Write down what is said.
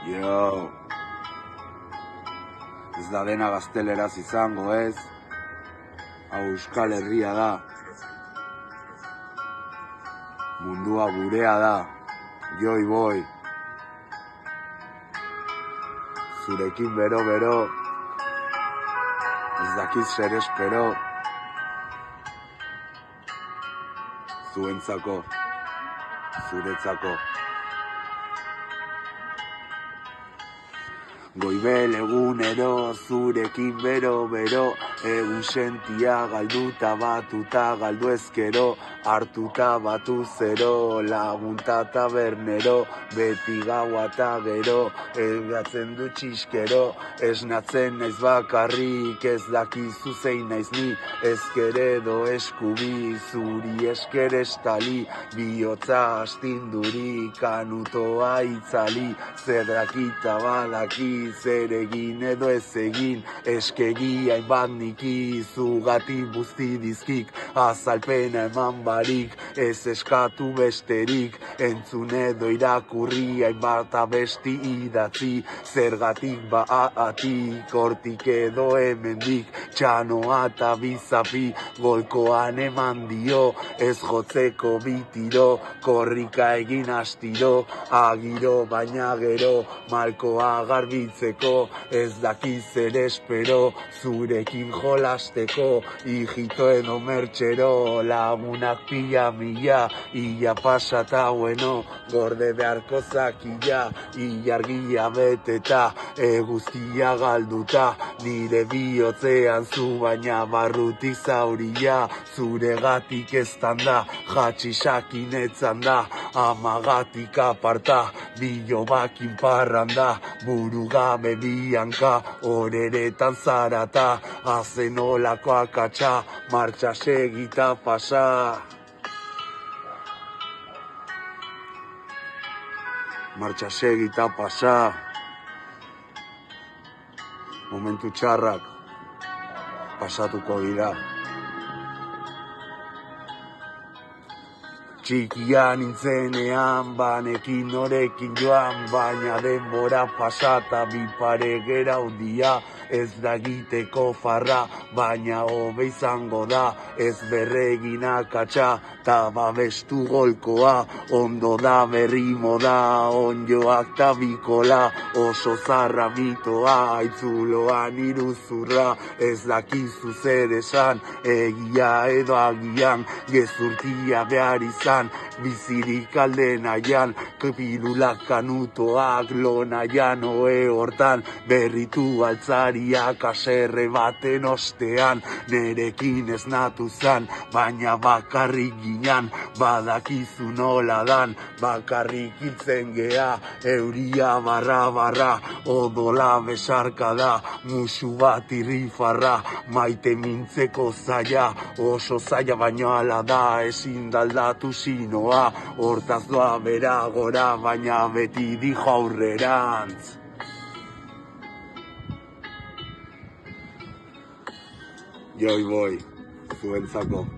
Jo, ez da dena gazteleraz izango, ez? Hau Euskal Herria da. Mundua gurea da. Joi boi. Zurekin bero, ez dakiz zer espero. Zuentzako, zuretzako. Goibel egunero, zurekin bero, egun sentia galduta batuta galdu ezkero, hartuta batu zero, lagunta tabernero, beti gaua eta gero, egatzen du txiskero, esnatzen naiz bakarrik, ez dakizu zein naiz ni, ezkeredo eskubi, zuri esker estali, bihotza astinduri, kanutoa itzali, zerrakita badaki, zer egin edo ez egin, eskegi hainbat niki, zugati buzti dizkik, azalpena eman barik, ez eskatu besterik, entzun edo irakurri, hainbat abesti idatzi, zergatik baatik, hortik edo hemendik, txanoa eta bizapi, golkoan eman dio, ez jotzeko bitiro, korrika egin astiro, agiro baina gero, malkoa garbitzeko, ez dakiz ere espero, zurekin jolasteko, hijito edo mertxero, lagunak pila mila, ia pasata bueno, gorde beharko zakila, ilargia beteta, eguzkia galduta, nire bihotzean zu baina barrutik zauria, zuregatik eztan da, jatxisakin etzan da, amagatik aparta, bilobakin parranda, burugabe bianka, horeretan zarata, azenolako akatsa, martxa segita pasa. Martxa segita pasa. Momentu txarrak pasatuko dira. Txikia nintzenean, banekin norekin joan, baina denbora pasata bi pare geraudia, ez da egiteko farra, baina hobe izango da, ez berregin akatsa, ta babestu golkoa, ondo da berri moda, onjoak ta bikola, oso zarra mitoa, aitzuloan iruzurra, ez dakizu zer esan, egia edo agian, gezurtia behar izan, bizirik alde nahian, pilulak kanutoak lo nahian oe hortan, berritu altzariak aserre baten ostean, nerekin ez natu zan, baina bakarrik ginean, badakizu nola dan, bakarrik hiltzen gea, euria barra, odola besarka da, musu bat irrifarra, maite mintzeko zaila, oso zaila baino ala da, ezin daldatu sinoa, hortaz doa bera gora, baina beti dijo aurrerantz. Joi boi, zuentzako.